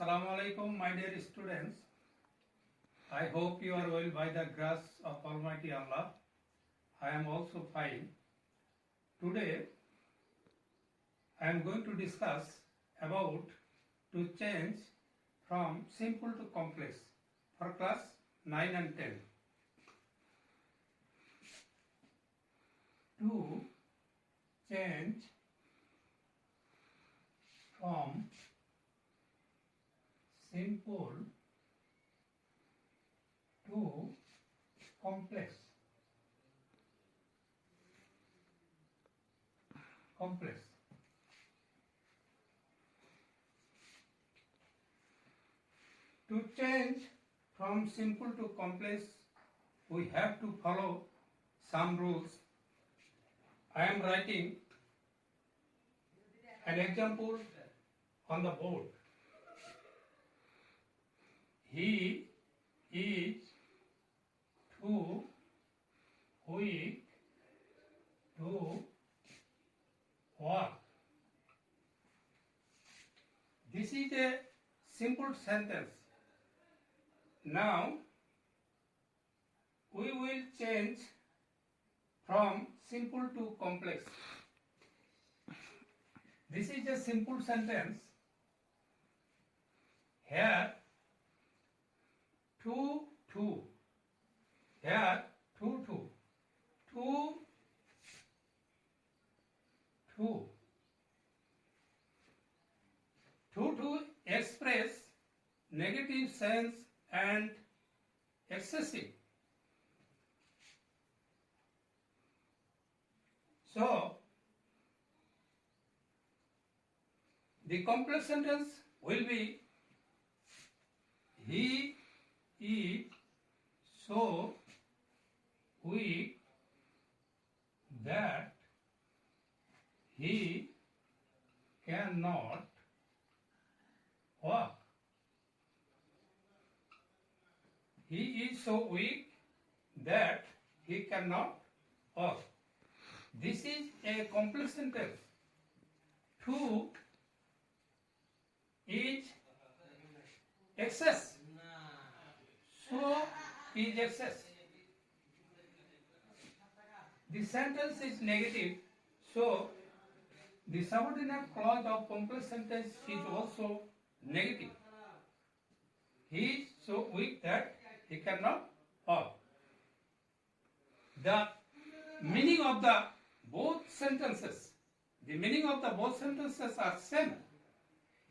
Assalamu alaikum, my dear students. I hope you are well by the grace of Almighty Allah. I am also fine. Today, I am going to discuss about to change from simple to complex for class 9 and 10. To change from simple to complex. To change from simple to complex, we have to follow some rules. I am writing an example on the board. He is too weak to walk. This is a simple sentence. Now, we will change from simple to complex. This is a simple sentence. Here, two. Here, two. To express negative sense and excessive. So, the complex sentence will be he is so weak that he cannot walk. He is so weak that he cannot walk. This is a complex sentence. To is excess. So is excess. The sentence is negative, so the subordinate clause of complex sentence is also negative. He is so weak that he cannot walk. The meaning of the both sentences are same.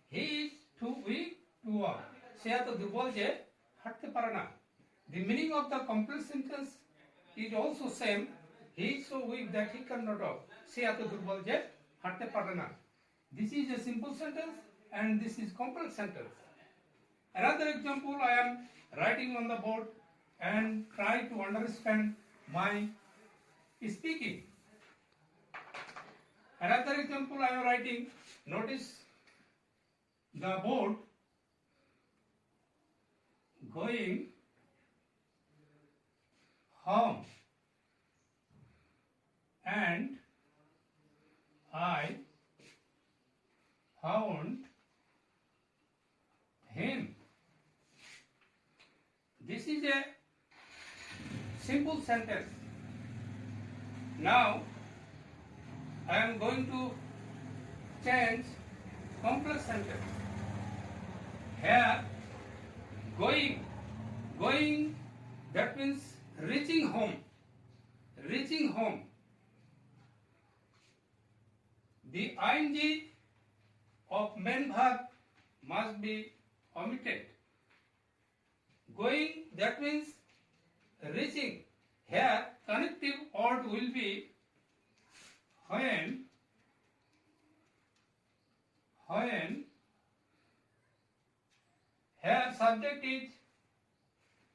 He is too weak to walk. সে এত দুর্বল যে হাঁটতে পারে না. The meaning of the complex sentence is also same. He is so weak that he cannot walk. সে এত দুর্বল যে হাঁটতে পারে না. This is a simple sentence and this is complex sentence. Another example I am writing on the board and try to understand my speaking. Another example I am writing. Notice the board. Going home and I found him. This is a simple sentence. Now I am going to change complex sentence. Here, going, that means reaching home. The ing of main verb must be omitted. Going, that means reaching. Here, connective word will be when. Here, subject is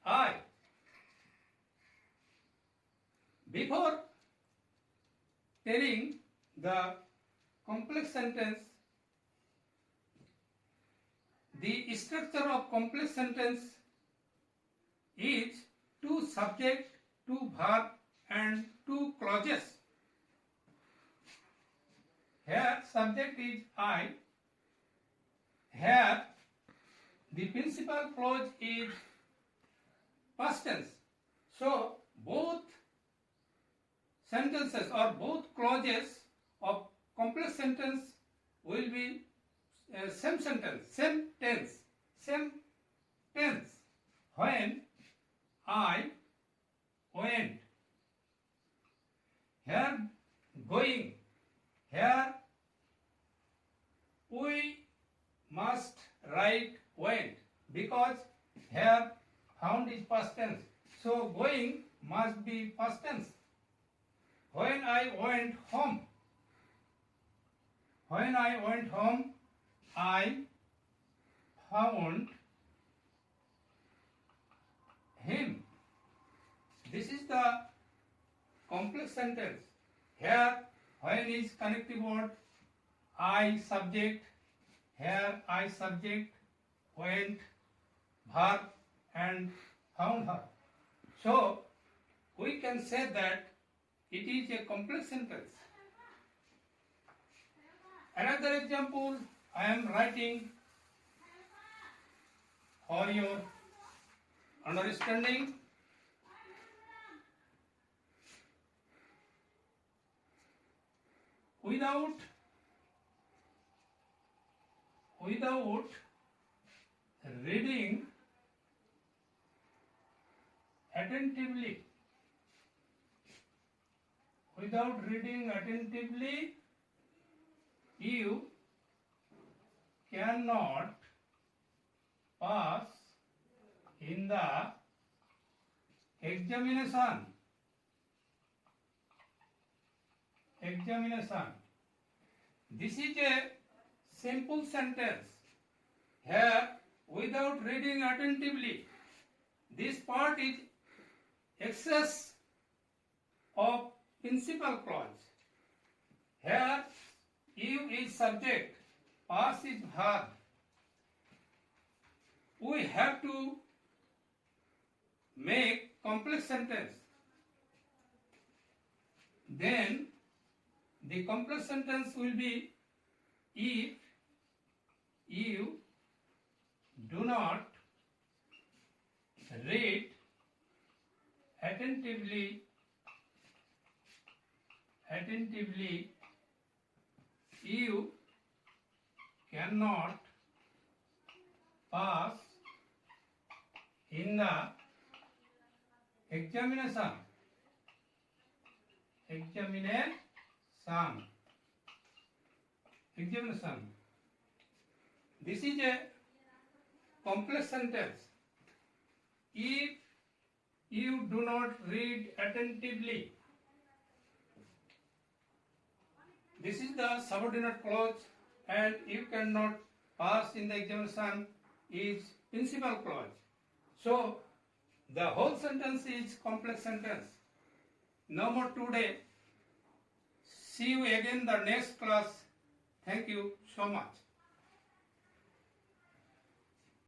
I. Before telling the complex sentence, the structure of complex sentence is two subject, two verb and two clauses. Here subject is I. Here the principal clause is past tense. So both sentences or both clauses of complex sentence will be same sentence, same tense. When I went. Here going. Here we must write went because here found is past tense. So going must be past tense. When I went home. When I went home, I found him. This is the complex sentence. Here when is connective word, I subject, here I subject, went, verb and found her. So we can say that it is a complex sentence. Another example I am writing for your understanding. Without reading attentively, you cannot pass in the examination. This is a simple sentence. Here, without reading attentively, this part is excess of principal clause. Here, you is subject, pass is verb. We have to make complex sentence. Then the complex sentence will be if you do not read attentively, you cannot pass in the examination. This is a complex sentence. If you do not read attentively, this is the subordinate clause, and you cannot pass in the examination is principal clause. So the whole sentence is complex sentence. No more today. See you again the next class. Thank you so much.